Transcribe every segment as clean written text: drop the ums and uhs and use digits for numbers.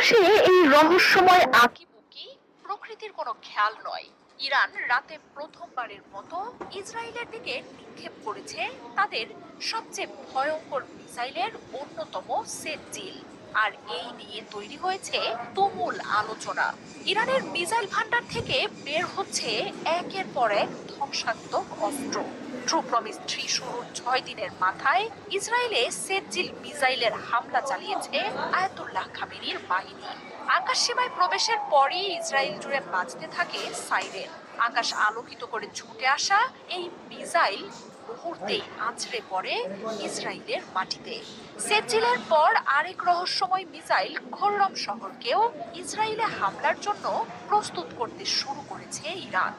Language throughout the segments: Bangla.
আকাশে এই রহস্যময় আঁকিবুকি প্রকৃতির কোনো খেয়াল নয়। ইরান রাতে প্রথমবারের মতো ইসরায়েলের দিকে নিক্ষেপ করেছে তাদের সবচেয়ে ভয়ঙ্কর মিসাইলের অন্যতম সেজ্জিল। আর এই নিয়ে তৈরি হয়েছে তুমুল আলোচনা। ইরানের মিসাইল ভান্ডার থেকে বের হচ্ছে একের পর এক ধ্বংসাত্মক অস্ত্র। ট্রু প্রমিস 3 শুরুর 6 দিনের মাথায় ইসরায়েলে সেজ্জিল মিসাইলের হামলা চালিয়েছে আয়াতুল্লাহ খামেনির বাহিনী। আকাশ সীমায় প্রবেশের পরই ইসরায়েল জুড়ে বাজতে থাকে সাইরেন। আকাশ আলোকিত করে ছুটে আসা এই মিসাইল মুহূর্তেই আছড়ে পড়ে ইসরায়েলের মাটিতে। সেজ্জিলের পর আরেক রহস্যময় মিসাইল খোররম শহরকেও ইসরায়েলে হামলার জন্য প্রস্তুত করতে শুরু করেছে ইরান।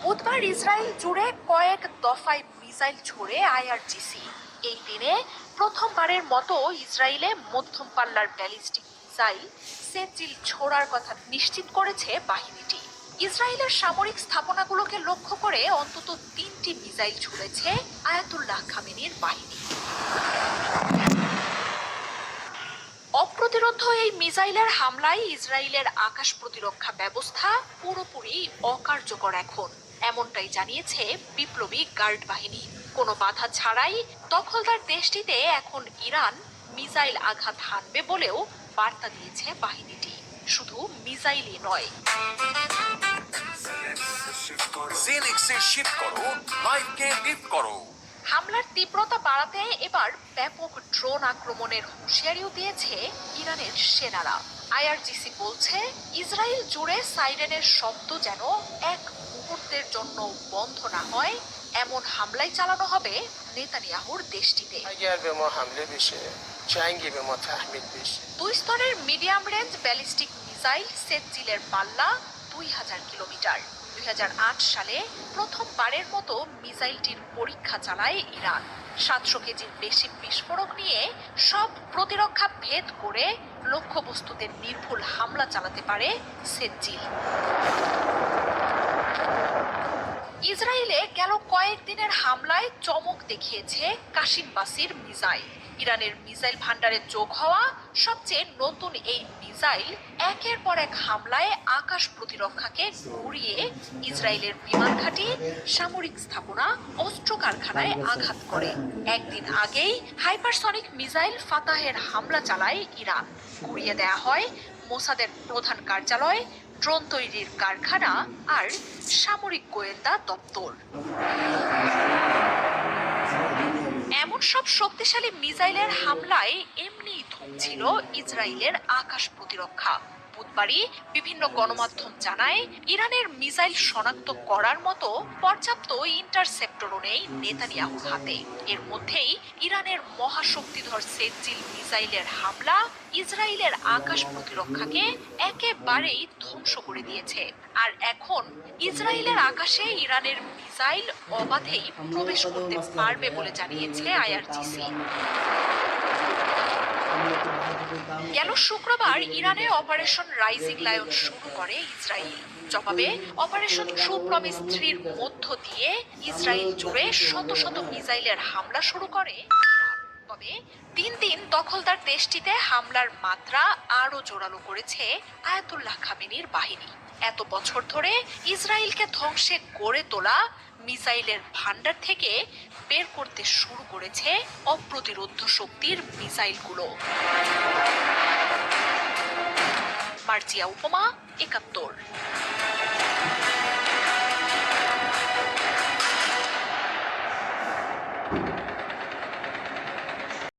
বুধবার ইসরায়েল জুড়ে কয়েক দফায় মিসাইল ছোড়ে আইআরজিসি। এই দিনে প্রথমবারের মতো ইসরায়েলে মধ্যম পাল্লার ব্যালিস্টিক মিসাইল সেজ্জিল ছোড়ার কথা নিশ্চিত করেছে বাহিনীটি। ইসরায়েলের সামরিক স্থাপনাগুলোকে লক্ষ্য করে অন্তত 3টি মিসাইল ছুড়েছে আয়াতুল্লাহ খামেনির বাহিনী। অপ্রতিরোধ্য এই মিসাইলের হামলায় ইসরায়েলের আকাশ প্রতিরক্ষা ব্যবস্থা পুরোপুরি অকার্যকর এখন, এমনটাই জানিয়েছে বিপ্লবী গার্ড বাহিনী। কোনো বাধা ছাড়াই দখলদার দেশটিতে এখন ইরান মিসাইল আঘাত হানবে বলেও বার্তা দিয়েছে বাহিনীটি। শুধু মিসাইলই নয়, হামলার তীব্রতা বাড়াতে এবার ব্যাপক ড্রোন আক্রমণের হুঁশিয়ারিও দিয়েছে ইরানের সেনারা। আইআরজিসি বলছে ইসরায়েল জুড়ে সাইরেনের শব্দ যেন এক মুহূর্তের জন্য বন্ধ না হয়, এমন হামলাই চালানো হবে নেতানিয়াহুর দেশটিতে। 2 স্তরের মিডিয়াম রেঞ্জ ব্যালিস্টিক মিসাইল সেজ্জিলের পাল্লা 2000 কিলোমিটার। 2008 সালে প্রথমবারের মতো মিসাইলটির পরীক্ষা চালায় ইরান। 700 কেজির বেশি বিস্ফোরক নিয়ে সব প্রতিরক্ষা ভেদ করে লক্ষ্যবস্তুতে নির্ভুল হামলা চালাতে পারে সেজ্জিল। ইসরায়েলে গেল কয়েকদিনের হামলায় চমক দেখিয়েছে কাশিম বাসির মিসাইল। ইরানের মিসাইল ভান্ডারে যোগ হওয়া সবচেয়ে নতুন এই মিসাইল একের পর এক হামলায় আকাশ প্রতিরক্ষাকে ঘুরিয়ে ইসরায়েলের বিমান ঘাঁটি, সামরিক স্থাপনা, অস্ত্র কারখানায় আঘাত করে। একদিন আগেই হাইপারসনিক মিসাইল ফাতাহের হামলা চালায় ইরান। ঘুরিয়ে দেয়া হয় মোসাদের প্রধান কার্যালয়, ড্রোন তৈরির কারখানা আর সামরিক গোয়েন্দা দপ্তর। এমন সব শক্তিশালী মিসাইলের হামলায় এমনিই থমছিল ইসরায়েলের আকাশ প্রতিরক্ষা। বুধবারই বিভিন্ন গণমাধ্যম জানায় ইরানের মিসাইল শনাক্ত করার মতো পর্যাপ্ত ইন্টারসেপ্টরও নেই নেতানিয়াহুর হাতে। এর মধ্যেই ইরানের মহাশক্তিধর সেজ্জিল মিসাইলের হামলা ইসরায়েলের আকাশ প্রতিরক্ষাকে একেবারেই ধ্বংস করে দিয়েছে। আর এখন ইসরায়েলের আকাশে ইরানের মিসাইল অবাধেই প্রবেশ করতে পারবে বলে জানিয়েছে আইআরজিসি। গেল শুক্রবার ইরানে অপারেশন রাইজিং লায়ন শুরু করে ইসরায়েল। জবাবে অপারেশন ট্রু প্রমিস 3-র মধ্য দিয়ে ইসরায়েল জুড়ে শত শত মিসাইলের হামলা শুরু করে। তবে 3 দিন দখলদার দেশটিতে হামলার মাত্রা আরো জোরালো করেছে আয়াতুল্লাহ খামেনির বাহিনী। এত বছর ধরে ইসরায়েলকে ধ্বংসে গড়ে তোলা মিসাইলের ভান্ডার থেকে বের করতে শুরু করেছে অপ্রতিরোধ্য শক্তির মিসাইলগুলো। মার্জিয়া উপমা, 71।